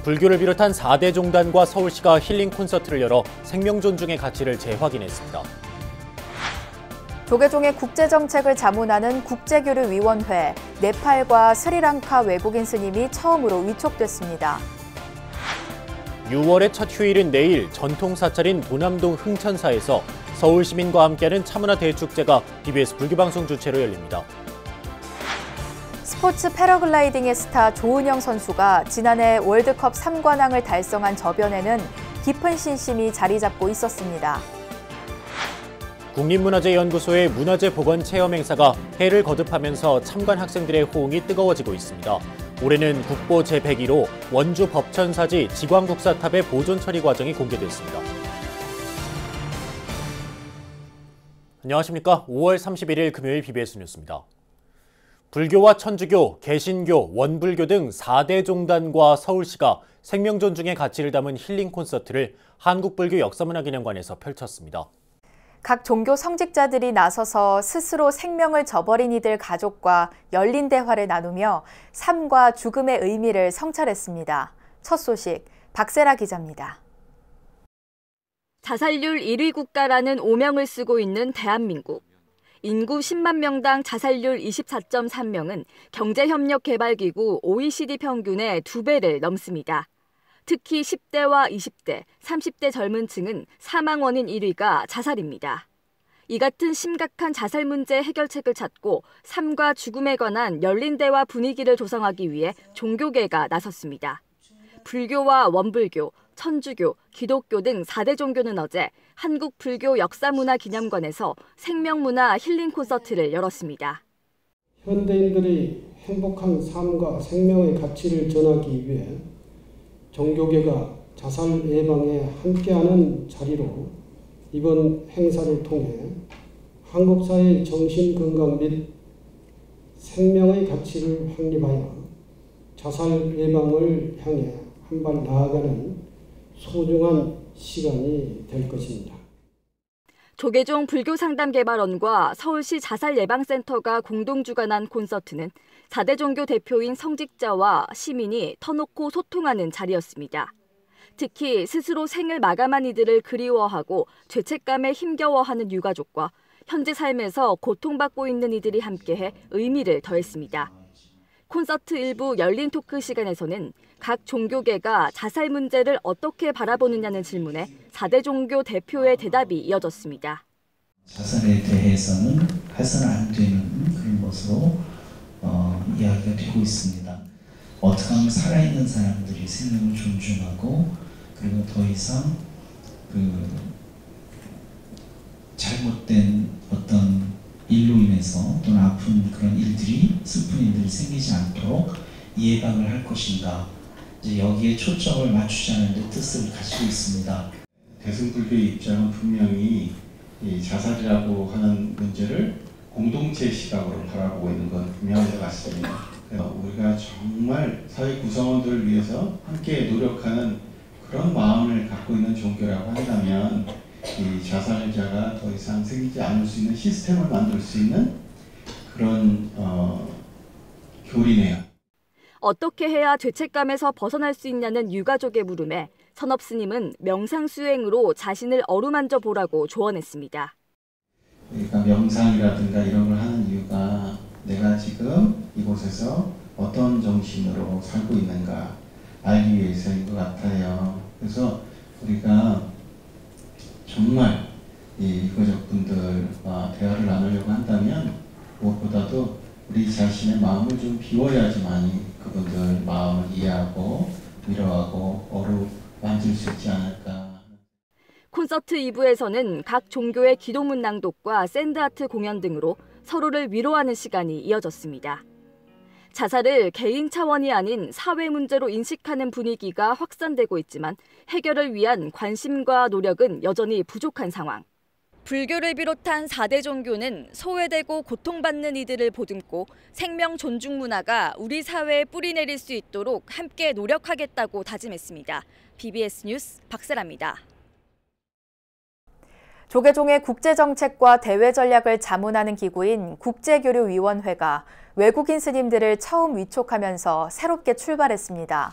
불교를 비롯한 4대 종단과 서울시가 힐링 콘서트를 열어 생명 존중의 가치를 재확인했습니다. 조계종의 국제정책을 자문하는 국제교류위원회, 네팔과 스리랑카 외국인 스님이 처음으로 위촉됐습니다. 6월의 첫 휴일인 내일 전통사찰인 도남동 흥천사에서 서울 시민과 함께하는 차문화 대축제가 BBS 불교방송 주최로 열립니다. 스포츠 패러글라이딩의 스타 조은영 선수가 지난해 월드컵 3관왕을 달성한 저변에는 깊은 신심이 자리 잡고 있었습니다. 국립문화재연구소의 문화재 복원 체험 행사가 해를 거듭하면서 참관 학생들의 호응이 뜨거워지고 있습니다. 올해는 국보 제101호 원주 법천사지 지광국사탑의 보존 처리 과정이 공개됐습니다. 안녕하십니까. 5월 31일 금요일 BBS 뉴스입니다. 불교와 천주교, 개신교, 원불교 등 4대 종단과 서울시가 생명 존중의 가치를 담은 힐링 콘서트를 한국불교역사문화기념관에서 펼쳤습니다. 각 종교 성직자들이 나서서 스스로 생명을 저버린 이들 가족과 열린 대화를 나누며 삶과 죽음의 의미를 성찰했습니다. 첫 소식, 박세라 기자입니다. 자살률 1위 국가라는 오명을 쓰고 있는 대한민국. 인구 10만 명당 자살률 24.3명은 경제협력개발기구 OECD 평균의 2배를 넘습니다. 특히 10대와 20대, 30대 젊은 층은 사망 원인 1위가 자살입니다. 이 같은 심각한 자살 문제 해결책을 찾고 삶과 죽음에 관한 열린 대화 분위기를 조성하기 위해 종교계가 나섰습니다. 불교와 원불교, 천주교, 기독교 등 4대 종교는 어제 한국불교역사문화기념관에서 생명문화 힐링 콘서트를 열었습니다. 현대인들의 행복한 삶과 생명의 가치를 전하기 위해 종교계가 자살 예방에 함께하는 자리로 이번 행사를 통해 한국 사회의 정신 건강 및 생명의 가치를 확립하여 자살 예방을 향해 한 발 나아가는 소중한 시간이 될 것입니다. 조계종 불교상담개발원과 서울시 자살예방센터가 공동 주관한 콘서트는 4대 종교 대표인 성직자와 시민이 터놓고 소통하는 자리였습니다. 특히 스스로 생을 마감한 이들을 그리워하고 죄책감에 힘겨워하는 유가족과 현재 삶에서 고통받고 있는 이들이 함께해 의미를 더했습니다. 콘서트 일부 열린 토크 시간에서는 각 종교계가 자살 문제를 어떻게 바라보느냐는 질문에 4대 종교 대표의 대답이 이어졌습니다. 자살에 대해서는 해서는 안 되는 그런 것으로 이야기가 되고 있습니다. 어떻게 하면 살아있는 사람들이 생명을 존중하고 그리고 더 이상 잘못된 어떤 일로 인해서 또는 아픈 그런 일들이 슬픈 일들이 생기지 않도록 예방을 할 것인가. 이제 여기에 초점을 맞추자는 뜻을 가지고 있습니다. 대승불교의 입장은 분명히 이 자살이라고 하는 문제를 공동체 시각으로 바라보고 있는 건 분명한 것 같습니다. 우리가 정말 사회 구성원들을 위해서 함께 노력하는 그런 마음을 갖고 있는 종교라고 한다면 이 자살자가 더 이상 생기지 않을 수 있는 시스템을 만들 수 있는 그런 교리네요. 어떻게 해야 죄책감에서 벗어날 수 있냐는 유가족의 물음에 선업스님은 명상수행으로 자신을 어루만져 보라고 조언했습니다. 그러니까 명상이라든가 이런 걸 하는 이유가 내가 지금 이곳에서 어떤 정신으로 살고 있는가 알기 위해서인 것 같아요. 그래서 우리가 정말 이 유가족분들과 대화를 나누려고 한다면 무엇보다도 우리 자신의 마음을 좀 비워야지만이 그분들 마음을 이해하고 위로하고 어루만질 수 있지 않을까. 콘서트 2부에서는 각 종교의 기도문 낭독과 샌드아트 공연 등으로 서로를 위로하는 시간이 이어졌습니다. 자살을 개인 차원이 아닌 사회 문제로 인식하는 분위기가 확산되고 있지만 해결을 위한 관심과 노력은 여전히 부족한 상황. 불교를 비롯한 4대 종교는 소외되고 고통받는 이들을 보듬고 생명 존중 문화가 우리 사회에 뿌리내릴 수 있도록 함께 노력하겠다고 다짐했습니다. BBS 뉴스 박세라입니다. 조계종의 국제정책과 대외 전략을 자문하는 기구인 국제교류위원회가 외국인 스님들을 처음 위촉하면서 새롭게 출발했습니다.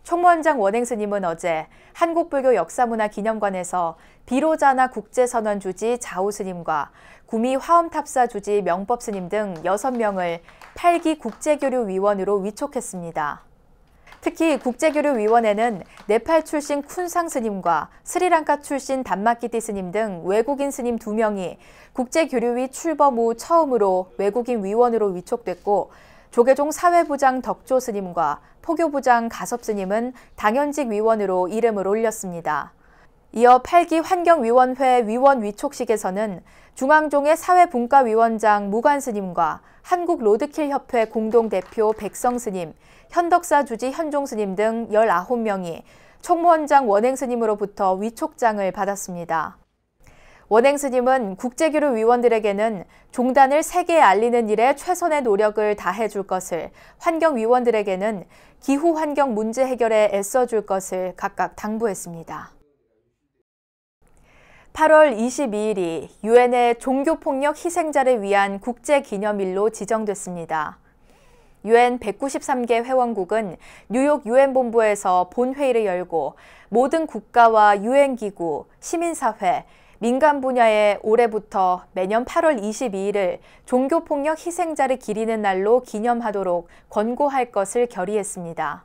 총무원장 원행 스님은 어제 한국불교역사문화기념관에서 비로자나 국제선언 주지 자우 스님과 구미 화엄탑사 주지 명법 스님 등 6명을 8기 국제교류위원으로 위촉했습니다. 특히 국제교류위원회는 네팔 출신 쿤상 스님과 스리랑카 출신 단마키티 스님 등 외국인 스님 2명이 국제교류위 출범 후 처음으로 외국인 위원으로 위촉됐고, 조계종 사회부장 덕조 스님과 포교부장 가섭 스님은 당연직 위원으로 이름을 올렸습니다. 이어 8기 환경위원회 위원 위촉식에서는 중앙종의 사회분과위원장 무관 스님과 한국로드킬협회 공동대표 백성 스님, 현덕사 주지 현종 스님 등 19명이 총무원장 원행 스님으로부터 위촉장을 받았습니다. 원행 스님은 국제교류 위원들에게는 종단을 세계에 알리는 일에 최선의 노력을 다해줄 것을, 환경위원들에게는 기후환경 문제 해결에 애써줄 것을 각각 당부했습니다. 8월 22일이 유엔의 종교폭력 희생자를 위한 국제기념일로 지정됐습니다. 유엔 193개 회원국은 뉴욕 유엔본부에서 본회의를 열고 모든 국가와 유엔기구, 시민사회, 민간 분야에 올해부터 매년 8월 22일을 종교폭력 희생자를 기리는 날로 기념하도록 권고할 것을 결의했습니다.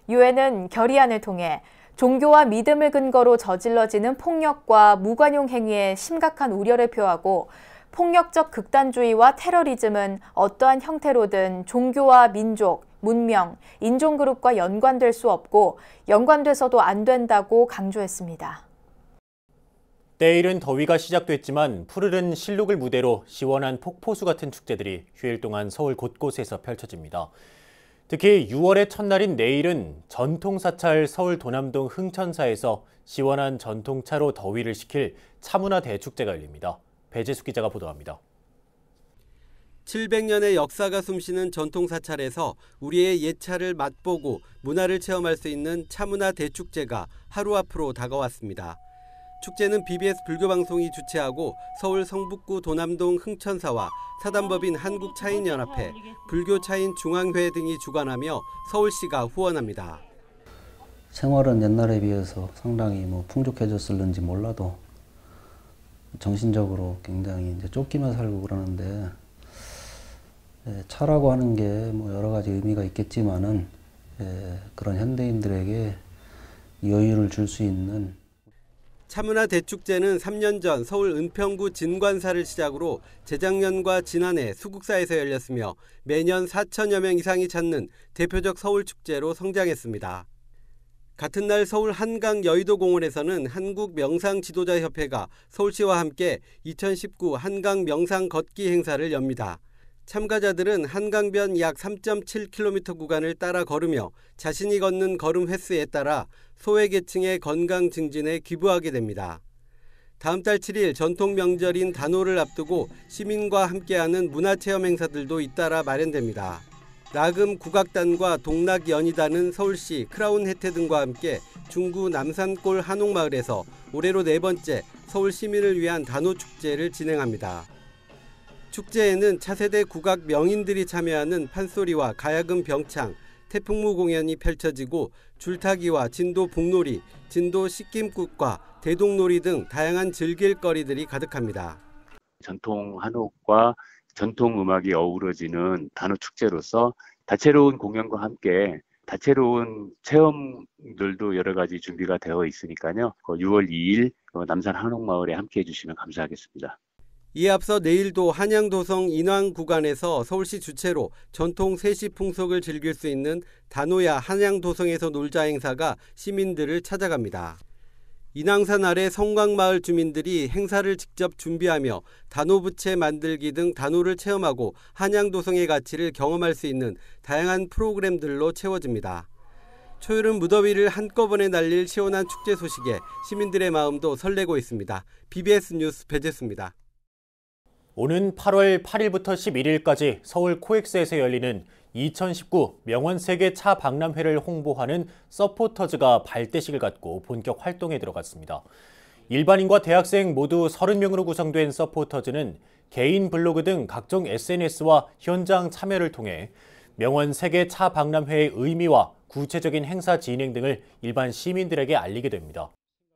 유엔은 결의안을 통해 종교와 믿음을 근거로 저질러지는 폭력과 무관용 행위에 심각한 우려를 표하고, 폭력적 극단주의와 테러리즘은 어떠한 형태로든 종교와 민족, 문명, 인종그룹과 연관될 수 없고 연관돼서도 안 된다고 강조했습니다. 때이른 더위가 시작됐지만 푸르른 실록을 무대로 시원한 폭포수 같은 축제들이 휴일 동안 서울 곳곳에서 펼쳐집니다. 특히 6월의 첫날인 내일은 전통사찰 서울 도남동 흥천사에서 시원한 전통차로 더위를 식힐 차문화 대축제가 열립니다. 배재수 기자가 보도합니다. 700년의 역사가 숨쉬는 전통사찰에서 우리의 옛차를 맛보고 문화를 체험할 수 있는 차문화 대축제가 하루 앞으로 다가왔습니다. 축제는 BBS 불교방송이 주최하고 서울 성북구 도남동 흥천사와 사단법인 한국차인연합회, 불교차인 중앙회 등이 주관하며 서울시가 후원합니다. 생활은 옛날에 비해서 상당히 풍족해졌을는지 몰라도 정신적으로 굉장히 이제 쫓기며 살고 그러는데, 차라고 하는 게 여러 가지 의미가 있겠지만은 그런 현대인들에게 여유를 줄 수 있는. 차문화 대축제는 3년 전 서울 은평구 진관사를 시작으로 재작년과 지난해 수국사에서 열렸으며 매년 4천여 명 이상이 찾는 대표적 서울 축제로 성장했습니다. 같은 날 서울 한강 여의도공원에서는 한국명상지도자협회가 서울시와 함께 2019 한강 명상 걷기 행사를 엽니다. 참가자들은 한강변 약 3.7km 구간을 따라 걸으며 자신이 걷는 걸음 횟수에 따라 소외계층의 건강 증진에 기부하게 됩니다. 다음 달 7일 전통 명절인 단오를 앞두고 시민과 함께하는 문화체험 행사들도 잇따라 마련됩니다. 나금 국악단과 동락연희단은 서울시 크라운 혜태 등과 함께 중구 남산골 한옥마을에서 올해로 4번째 서울 시민을 위한 단오축제를 진행합니다. 축제에는 차세대 국악 명인들이 참여하는 판소리와 가야금 병창, 태풍무 공연이 펼쳐지고 줄타기와 진도 복놀이, 진도 씻김굿과 대동놀이 등 다양한 즐길거리들이 가득합니다. 전통 한옥과 전통 음악이 어우러지는 단오축제로서 다채로운 공연과 함께 다채로운 체험들도 여러 가지 준비가 되어 있으니까요. 6월 2일 남산 한옥마을에 함께해 주시면 감사하겠습니다. 이에 앞서 내일도 한양도성 인왕 구간에서 서울시 주최로 전통 세시 풍속을 즐길 수 있는 단오야 한양도성에서 놀자 행사가 시민들을 찾아갑니다. 인왕산 아래 성곽마을 주민들이 행사를 직접 준비하며 단오부채 만들기 등 단오를 체험하고 한양도성의 가치를 경험할 수 있는 다양한 프로그램들로 채워집니다. 초여름 무더위를 한꺼번에 날릴 시원한 축제 소식에 시민들의 마음도 설레고 있습니다. BBS 뉴스 배재수입니다. 오는 8월 8일부터 11일까지 서울 코엑스에서 열리는 2019 명원 세계 차 박람회를 홍보하는 서포터즈가 발대식을 갖고 본격 활동에 들어갔습니다. 일반인과 대학생 모두 30명으로 구성된 서포터즈는 개인 블로그 등 각종 SNS와 현장 참여를 통해 명원 세계 차 박람회의 의미와 구체적인 행사 진행 등을 일반 시민들에게 알리게 됩니다.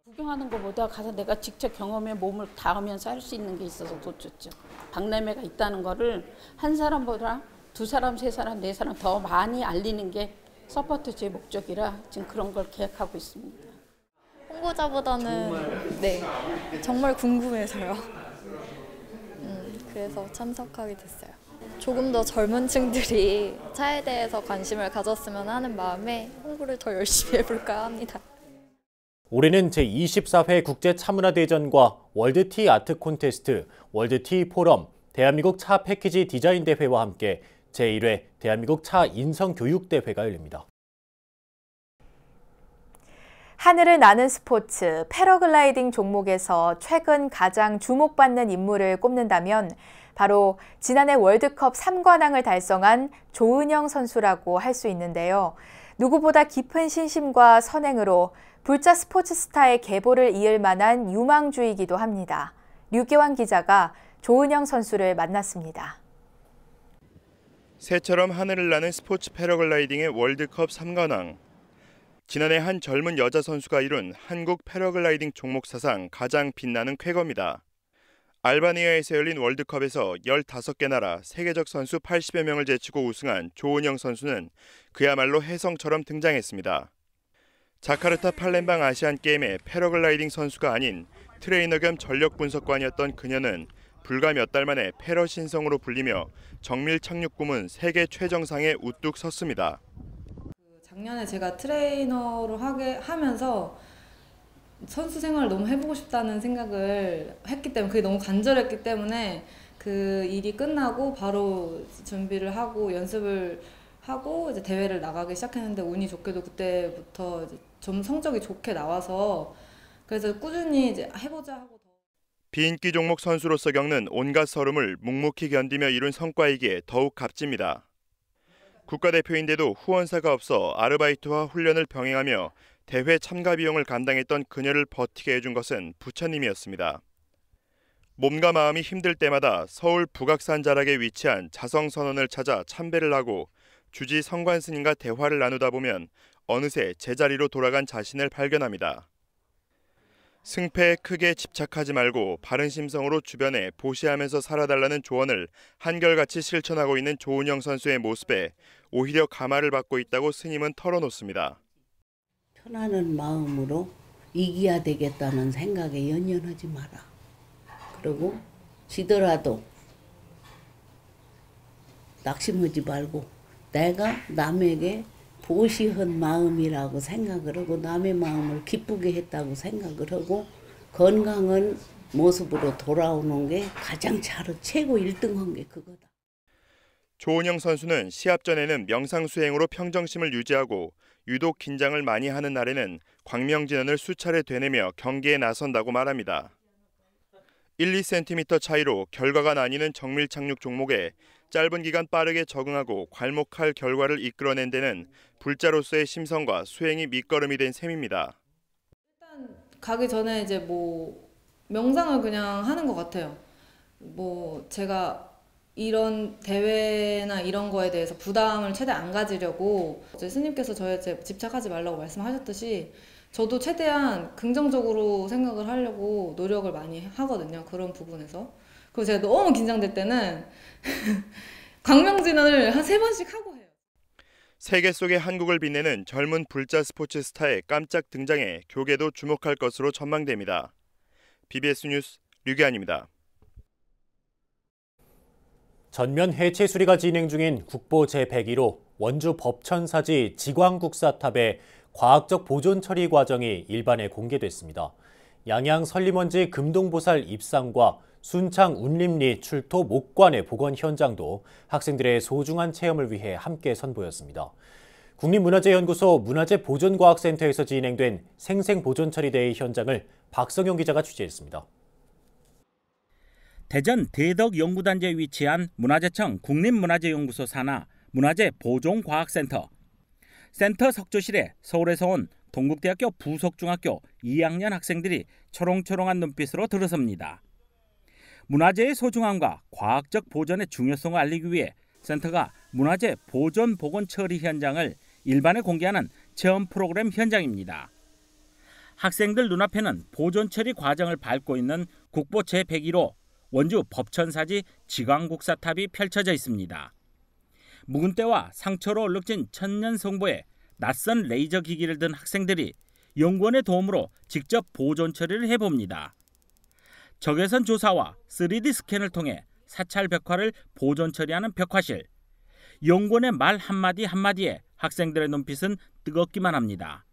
구경하는 것보다 가서 내가 직접 경험해 몸을 닿으면서 할 수 있는 게 있어서 더 좋죠. 박람회가 있다는 거를 한 사람보다 두 사람, 세 사람, 네 사람 더 많이 알리는 게 서포트 제 목적이라 지금 그런 걸 계획하고 있습니다. 홍보자보다는 정말 궁금해서요. 그래서 참석하게 됐어요. 조금 더 젊은 층들이 차에 대해서 관심을 가졌으면 하는 마음에 홍보를 더 열심히 해볼까 합니다. 올해는 제24회 국제차문화대전과 월드티 아트 콘테스트, 월드티 포럼, 대한민국 차 패키지 디자인 대회와 함께 제1회 대한민국 차 인성교육대회가 열립니다. 하늘을 나는 스포츠, 패러글라이딩 종목에서 최근 가장 주목받는 인물을 꼽는다면 바로 지난해 월드컵 3관왕을 달성한 조은영 선수라고 할 수 있는데요. 누구보다 깊은 신심과 선행으로 불자 스포츠 스타의 계보를 이을 만한 유망주이기도 합니다. 류기환 기자가 조은영 선수를 만났습니다. 새처럼 하늘을 나는 스포츠 패러글라이딩의 월드컵 3관왕. 지난해 한 젊은 여자 선수가 이룬 한국 패러글라이딩 종목 사상 가장 빛나는 쾌거입니다. 알바니아에서 열린 월드컵에서 15개 나라 세계적 선수 80여 명을 제치고 우승한 조은영 선수는 그야말로 혜성처럼 등장했습니다. 자카르타 팔렘방 아시안게임의 패러글라이딩 선수가 아닌 트레이너 겸 전력 분석관이었던 그녀는 불과 몇 달 만에 패러 신성으로 불리며 정밀 착륙 부문 세계 최정상에 우뚝 섰습니다. 작년에 제가 트레이너로 하면서 선수 생활을 너무 해보고 싶다는 생각을 했기 때문에 그게 너무 간절했기 때문에 그 일이 끝나고 바로 준비를 하고 연습을 하고 이제 대회를 나가기 시작했는데 운이 좋게도 그때부터 이제 좀 성적이 좋게 나와서 그래서 꾸준히 이제 해보자 하고 비인기 종목 선수로서 겪는 온갖 서름을 묵묵히 견디며 이룬 성과이기에 더욱 값집니다. 국가대표인데도 후원사가 없어 아르바이트와 훈련을 병행하며 대회 참가 비용을 감당했던 그녀를 버티게 해준 것은 부처님이었습니다. 몸과 마음이 힘들 때마다 서울 북악산 자락에 위치한 자성선원을 찾아 참배를 하고 주지 성관스님과 대화를 나누다 보면 어느새 제자리로 돌아간 자신을 발견합니다. 승패에 크게 집착하지 말고 바른 심성으로 주변에 보시하면서 살아달라는 조언을 한결같이 실천하고 있는 조은영 선수의 모습에 오히려 감화를 받고 있다고 스님은 털어놓습니다. 편안한 마음으로 이겨야 되겠다는 생각에 연연하지 마라. 그리고 지더라도 낙심하지 말고 내가 남에게 보시한 마음이라고 생각을 하고 남의 마음을 기쁘게 했다고 생각을 하고 건강한 모습으로 돌아오는 게 가장 최고 1등한 게 그거다. 조은영 선수는 시합 전에는 명상수행으로 평정심을 유지하고 유독 긴장을 많이 하는 날에는 광명진원을 수차례 되뇌며 경기에 나선다고 말합니다. 1-2cm 차이로 결과가 나뉘는 정밀 착륙 종목에 짧은 기간 빠르게 적응하고 괄목할 결과를 이끌어낸 데는 불자로서의 심성과 수행이 밑거름이 된 셈입니다. 일단 가기 전에 이제 명상을 그냥 하는 것 같아요. 제가 이런 대회나 이런 거에 대해서 부담을 최대한 안 가지려고 스님께서 저한테 집착하지 말라고 말씀하셨듯이 저도 최대한 긍정적으로 생각을 하려고 노력을 많이 하거든요. 그런 부분에서. 그리고 제가 너무 긴장될 때는 광명진원을 한 3번씩 하고 해요. 세계 속의 한국을 빛내는 젊은 불자 스포츠 스타의 깜짝 등장에 교계도 주목할 것으로 전망됩니다. BBS 뉴스 류기환입니다. 전면 해체 수리가 진행 중인 국보 제101호 원주 법천사지 지광국사탑의 과학적 보존 처리 과정이 일반에 공개됐습니다. 양양 설림원지 금동보살 입상과 순창 운림리 출토 목관의 복원 현장도 학생들의 소중한 체험을 위해 함께 선보였습니다. 국립문화재연구소 문화재보존과학센터에서 진행된 생생보존처리대회 현장을 박성용 기자가 취재했습니다. 대전 대덕연구단지에 위치한 문화재청 국립문화재연구소 산하 문화재보존과학센터. 센터 석조실에 서울에서 온 동국대학교 부속중학교 2학년 학생들이 초롱초롱한 눈빛으로 들어섭니다. 문화재의 소중함과 과학적 보존의 중요성을 알리기 위해 센터가 문화재 보존 복원 처리 현장을 일반에 공개하는 체험 프로그램 현장입니다. 학생들 눈앞에는 보존 처리 과정을 밟고 있는 국보 제101호 원주 법천사지 지광국사탑이 펼쳐져 있습니다. 묵은 때와 상처로 얼룩진 천년 성보에 낯선 레이저 기기를 든 학생들이 연구원의 도움으로 직접 보존 처리를 해봅니다. 적외선 조사와 3D 스캔을 통해 사찰 벽화를 보존 처리하는 벽화실. 연구원의 말 한마디 한마디에 학생들의 눈빛은 뜨겁기만 합니다.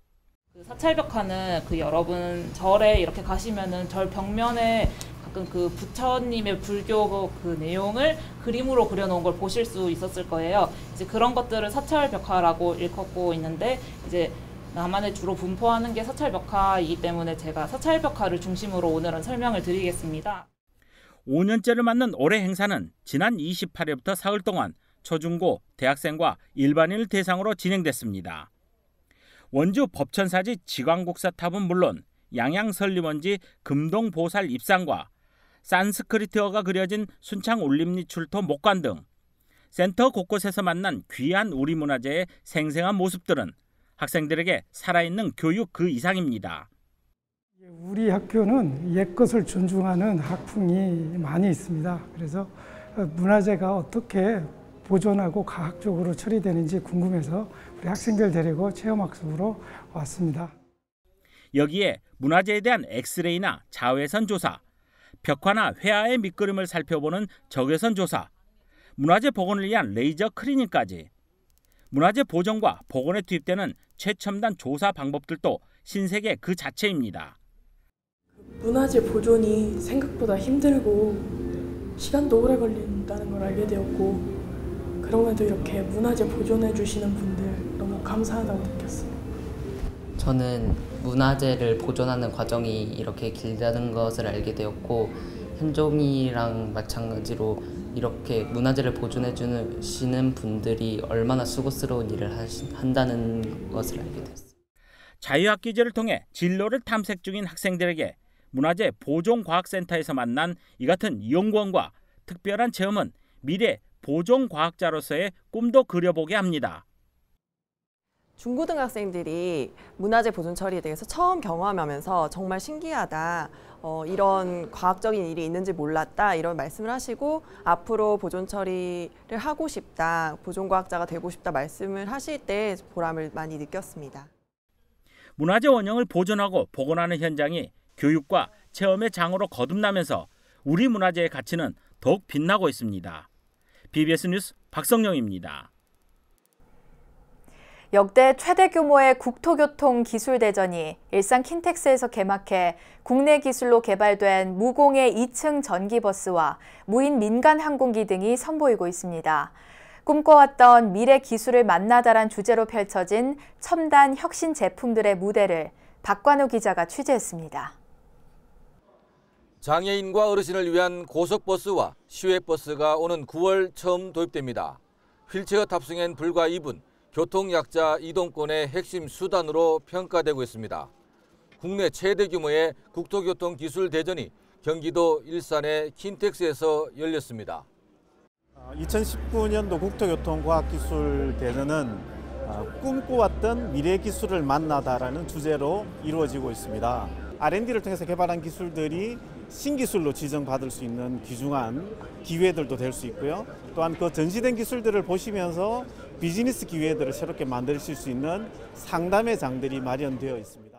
사찰 벽화는 여러분 절에 이렇게 가시면은 절 벽면에 가끔 부처님의 불교 그 내용을 그림으로 그려놓은 걸 보실 수 있었을 거예요. 이제 그런 것들을 사찰 벽화라고 일컫고 있는데 이제 남한에 주로 분포하는 게 사찰 벽화이기 때문에 제가 사찰 벽화를 중심으로 오늘은 설명을 드리겠습니다. 5년째를 맞는 올해 행사는 지난 28일부터 사흘 동안 초중고, 대학생과 일반인을 대상으로 진행됐습니다. 원주 법천사지 지광국사탑은 물론 양양설리원지 금동보살 입상과 산스크리트어가 그려진 순창 올림리출토 목관 등 센터 곳곳에서 만난 귀한 우리 문화재의 생생한 모습들은 학생들에게 살아있는 교육 그 이상입니다. 우리 학교는 옛것을 존중하는 학풍이 많이 있습니다. 그래서 문화재가 어떻게 보존하고 과학적으로 처리되는지 궁금해서 우리 학생들 데리고 체험학습으로 왔습니다. 여기에 문화재에 대한 엑스레이나 자외선 조사, 벽화나 회화의 밑그림을 살펴보는 적외선 조사, 문화재 복원을 위한 레이저 클리닝까지 문화재 보존과 복원에 투입되는 최첨단 조사 방법들도 신세계 그 자체입니다. 문화재 보존이 생각보다 힘들고 시간도 오래 걸린다는 걸 알게 되었고 그럼에도 이렇게 문화재 보존해 주시는 분들 너무 감사하다고 느꼈어요. 저는 문화재를 보존하는 과정이 이렇게 길다는 것을 알게 되었고 현종이랑 마찬가지로 이렇게 문화재를 보존해 주시는 분들이 얼마나 수고스러운 일을 한다는 것을 알게 되었어요. 자유학기제를 통해 진로를 탐색 중인 학생들에게 문화재 보존과학센터에서 만난 이 같은 연구원과 특별한 체험은 미래 보존과학자로서의 꿈도 그려보게 합니다. 중고등학생들이 문화재 보존 처리에 대해서 처음 경험하면서 정말 신기하다, 이런 과학적인 일이 있는지 몰랐다 이런 말씀을 하시고 앞으로 보존 처리를 하고 싶다, 보존과학자가 되고 싶다 말씀을 하실 때 보람을 많이 느꼈습니다. 문화재 원형을 보존하고 복원하는 현장이 교육과 체험의 장으로 거듭나면서 우리 문화재의 가치는 더욱 빛나고 있습니다. BBS 뉴스 박성영입니다. 역대 최대 규모의 국토교통 기술대전이 일산 킨텍스에서 개막해 국내 기술로 개발된 무공해 2층 전기버스와 무인 민간 항공기 등이 선보이고 있습니다. 꿈꿔왔던 미래 기술을 만나다란 주제로 펼쳐진 첨단 혁신 제품들의 무대를 박관우 기자가 취재했습니다. 장애인과 어르신을 위한 고속버스와 시외버스가 오는 9월 처음 도입됩니다. 휠체어 탑승엔 불과 2분, 교통약자 이동권의 핵심 수단으로 평가되고 있습니다. 국내 최대 규모의 국토교통 기술 대전이 경기도 일산의 킨텍스에서 열렸습니다. 2019년도 국토교통과학기술 대전은 꿈꿔왔던 미래 기술을 만나다라는 주제로 이루어지고 있습니다. R&D를 통해서 개발한 기술들이 신기술로 지정받을 수 있는 귀중한 기회들도 될 수 있고요. 또한 그 전시된 기술들을 보시면서 비즈니스 기회들을 새롭게 만드실 수 있는 상담의 장들이 마련되어 있습니다.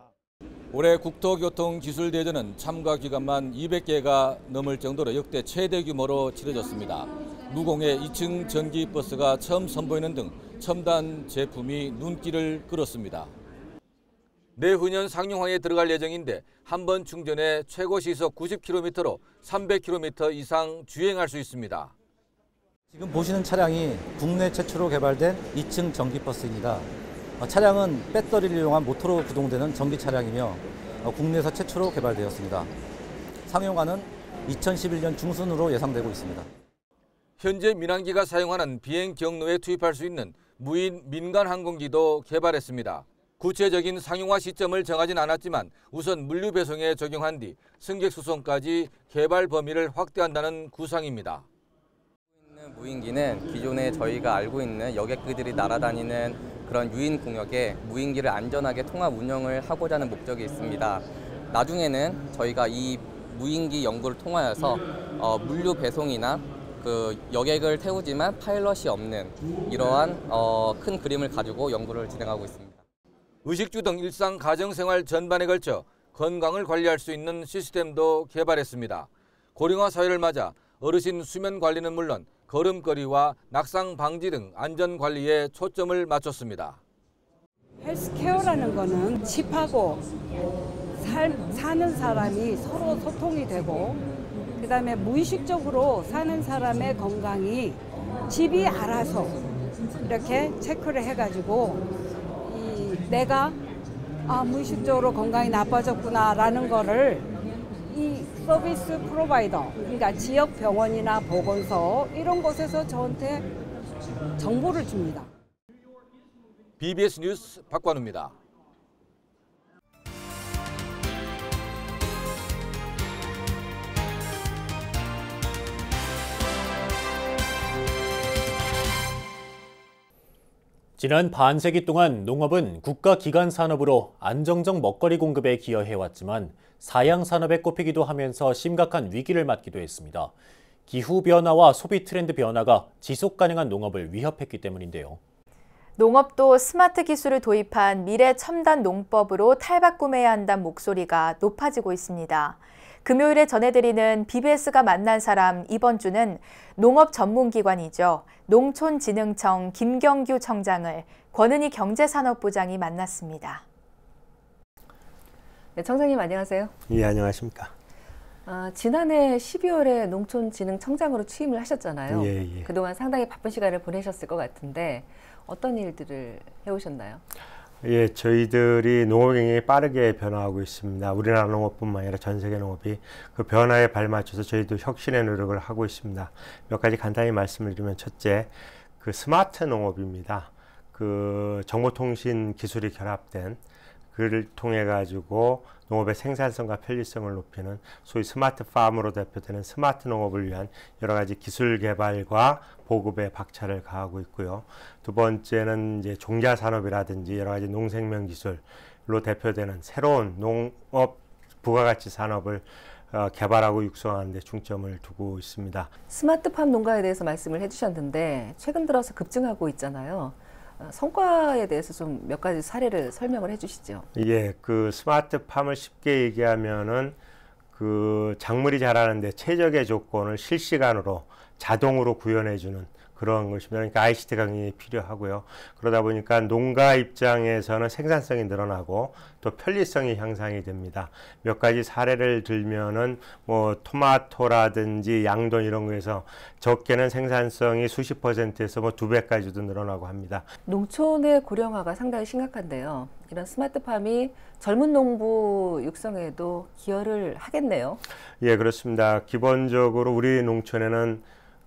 올해 국토교통기술대전은 참가 기간만 200개가 넘을 정도로 역대 최대 규모로 치러졌습니다. 무공해 2층 전기버스가 처음 선보이는 등 첨단 제품이 눈길을 끌었습니다. 내후년 상용화에 들어갈 예정인데 한 번 충전에 최고 시속 90km로 300km 이상 주행할 수 있습니다. 지금 보시는 차량이 국내 최초로 개발된 2층 전기버스입니다. 차량은 배터리를 이용한 모터로 구동되는 전기 차량이며 국내에서 최초로 개발되었습니다. 상용화는 2011년 중순으로 예상되고 있습니다. 현재 민항기가 사용하는 비행 경로에 투입할 수 있는 무인 민간 항공기도 개발했습니다. 구체적인 상용화 시점을 정하진 않았지만 우선 물류 배송에 적용한 뒤 승객 수송까지 개발 범위를 확대한다는 구상입니다. 무인기는 기존에 저희가 알고 있는 여객기들이 날아다니는 그런 유인 공역에 무인기를 안전하게 통합 운영을 하고자 하는 목적이 있습니다. 나중에는 저희가 이 무인기 연구를 통하여서 물류 배송이나 그 여객을 태우지만 파일럿이 없는 이러한 큰 그림을 가지고 연구를 진행하고 있습니다. 의식주 등 일상 가정생활 전반에 걸쳐 건강을 관리할 수 있는 시스템도 개발했습니다. 고령화 사회를 맞아 어르신 수면 관리는 물론 걸음걸이와 낙상 방지 등 안전 관리에 초점을 맞췄습니다. 헬스케어라는 거는 집하고 사는 사람이 서로 소통이 되고 그다음에 무의식적으로 사는 사람의 건강이 집이 알아서 이렇게 체크를 해가지고 내가 무의식적으로 건강이 나빠졌구나라는 거를 이 서비스 프로바이더, 그러니까 지역 병원이나 보건소 이런 곳에서 저한테 정보를 줍니다. BBS 뉴스 박관우입니다. 지난 반세기 동안 농업은 국가 기관 산업으로 안정적 먹거리 공급에 기여해왔지만 사양 산업에 꼽히기도 하면서 심각한 위기를 맞기도 했습니다. 기후변화와 소비 트렌드 변화가 지속 가능한 농업을 위협했기 때문인데요. 농업도 스마트 기술을 도입한 미래 첨단 농법으로 탈바꿈해야 한다는 목소리가 높아지고 있습니다. 금요일에 전해드리는 BBS가 만난 사람 이번 주는 농업 전문기관이죠. 농촌진흥청 김경규 청장을 권은희 경제산업부장이 만났습니다. 네, 청장님 안녕하세요. 예, 안녕하십니까. 지난해 12월에 농촌진흥청장으로 취임을 하셨잖아요. 예. 그동안 상당히 바쁜 시간을 보내셨을 것 같은데 어떤 일들을 해오셨나요? 예, 저희들이 농업 경영이 빠르게 변화하고 있습니다. 우리나라 농업뿐만 아니라 전 세계 농업이 그 변화에 발맞춰서 저희도 혁신의 노력을 하고 있습니다. 몇 가지 간단히 말씀을 드리면 첫째, 그 스마트 농업입니다. 그 정보통신 기술이 결합된 그를 통해 가지고 농업의 생산성과 편리성을 높이는 소위 스마트 팜으로 대표되는 스마트 농업을 위한 여러 가지 기술 개발과 보급에 박차를 가하고 있고요. 두 번째는 이제 종자 산업이라든지 여러 가지 농생명 기술로 대표되는 새로운 농업 부가가치 산업을 개발하고 육성하는 데 중점을 두고 있습니다. 스마트팜 농가에 대해서 말씀을 해주셨는데 최근 들어서 급증하고 있잖아요. 성과에 대해서 좀 몇 가지 사례를 설명을 해주시죠. 예, 그 스마트팜을 쉽게 얘기하면은 그 작물이 자라는데 최적의 조건을 실시간으로 자동으로 구현해주는 그런 것입니다. 그러니까 ICT 강령이 필요하고요. 그러다 보니까 농가 입장에서는 생산성이 늘어나고 또 편리성이 향상이 됩니다. 몇 가지 사례를 들면은 뭐 토마토라든지 양돈 이런 거에서 적게는 생산성이 수십 %에서 뭐 2배까지도 늘어나고 합니다. 농촌의 고령화가 상당히 심각한데요. 이런 스마트팜이 젊은 농부 육성에도 기여를 하겠네요. 예, 그렇습니다. 기본적으로 우리 농촌에는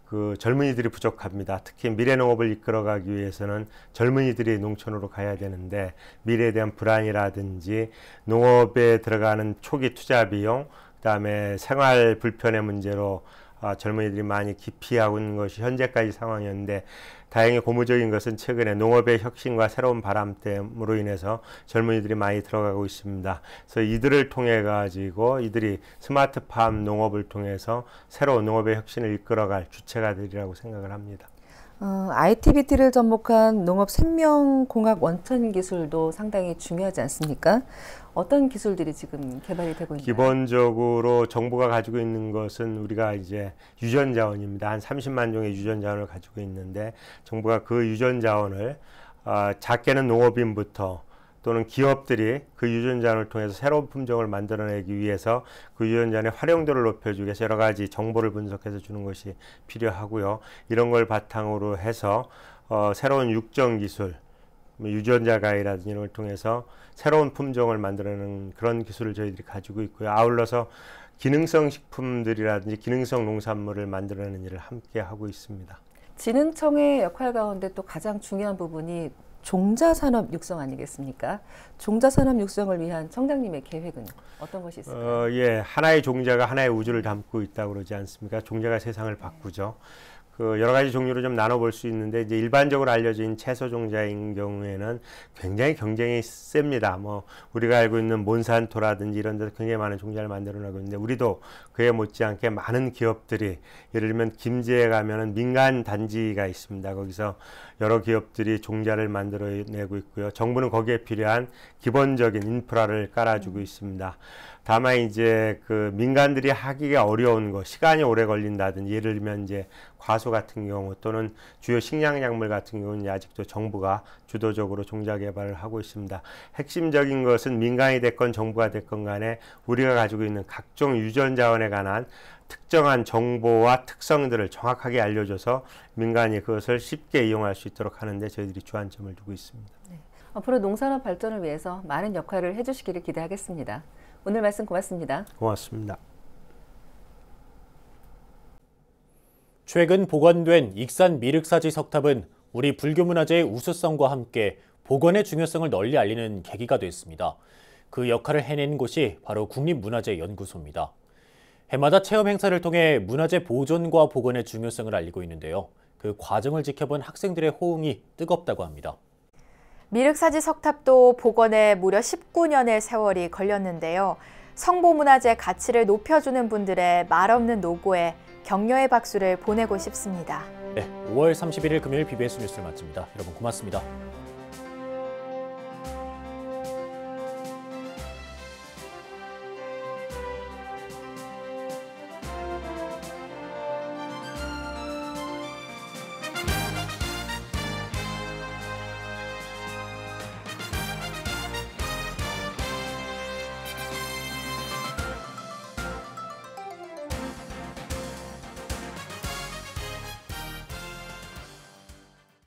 그 젊은이들이 부족합니다. 특히 미래 농업을 이끌어가기 위해서는 젊은이들이 농촌으로 가야 되는데 미래에 대한 불안이라든지 농업에 들어가는 초기 투자 비용, 그다음에 생활 불편의 문제로 젊은이들이 많이 기피하고 있는 것이 현재까지 상황이었는데 다행히 고무적인 것은 최근에 농업의 혁신과 새로운 바람됨으로 인해서 젊은이들이 많이 들어가고 있습니다. 그래서 이들을 통해 가지고 이들이 스마트팜 농업을 통해서 새로운 농업의 혁신을 이끌어갈 주체가 되리라고 생각을 합니다. ITBT를 접목한 농업 생명공학 원천 기술도 상당히 중요하지 않습니까? 어떤 기술들이 지금 개발이 되고 있나요? 기본적으로 정부가 가지고 있는 것은 우리가 이제 유전자원입니다. 한 30만 종의 유전자원을 가지고 있는데 정부가 그 유전자원을 작게는 농업인부터 또는 기업들이 그 유전자원을 통해서 새로운 품종을 만들어내기 위해서 그 유전자원의 활용도를 높여주기 위해서 여러 가지 정보를 분석해서 주는 것이 필요하고요. 이런 걸 바탕으로 해서 새로운 육정 기술, 유전자 가위라든지 이런 걸 통해서 새로운 품종을 만들어내는 그런 기술을 저희들이 가지고 있고요. 아울러서 기능성 식품들이라든지 기능성 농산물을 만들어내는 일을 함께 하고 있습니다. 진흥청의 역할 가운데 또 가장 중요한 부분이 종자산업 육성 아니겠습니까? 종자산업 육성을 위한 청장님의 계획은 어떤 것이 있을까요? 예, 하나의 종자가 하나의 우주를 담고 있다고 그러지 않습니까? 종자가 세상을 바꾸죠. 그 여러 가지 종류로 좀 나눠볼 수 있는데 이제 일반적으로 알려진 채소 종자인 경우에는 굉장히 경쟁이 셉니다. 뭐 우리가 알고 있는 몬산토라든지 이런 데서 굉장히 많은 종자를 만들어내고 있는데 우리도 그에 못지않게 많은 기업들이 예를 들면 김제에 가면은 민간 단지가 있습니다. 거기서 여러 기업들이 종자를 만들어내고 있고요. 정부는 거기에 필요한 기본적인 인프라를 깔아주고 있습니다. 다만 이제 그 민간들이 하기가 어려운 거, 시간이 오래 걸린다든지 예를 들면 이제 과수 같은 경우 또는 주요 식량작물 같은 경우는 아직도 정부가 주도적으로 종자 개발을 하고 있습니다. 핵심적인 것은 민간이 됐건 정부가 됐건 간에 우리가 가지고 있는 각종 유전자원에 관한 특정한 정보와 특성들을 정확하게 알려줘서 민간이 그것을 쉽게 이용할 수 있도록 하는데 저희들이 주안점을 두고 있습니다. 네. 앞으로 농산업 발전을 위해서 많은 역할을 해주시기를 기대하겠습니다. 오늘 말씀 고맙습니다. 고맙습니다. 최근 복원된 익산 미륵사지 석탑은 우리 불교 문화재의 우수성과 함께 복원의 중요성을 널리 알리는 계기가 됐습니다. 그 역할을 해낸 곳이 바로 국립문화재연구소입니다. 해마다 체험 행사를 통해 문화재 보존과 복원의 중요성을 알리고 있는데요. 그 과정을 지켜본 학생들의 호응이 뜨겁다고 합니다. 미륵사지 석탑도 복원에 무려 19년의 세월이 걸렸는데요. 성보문화재 가치를 높여주는 분들의 말없는 노고에 격려의 박수를 보내고 싶습니다. 네, 5월 31일 금요일 BBS 뉴스를 마칩니다. 여러분 고맙습니다.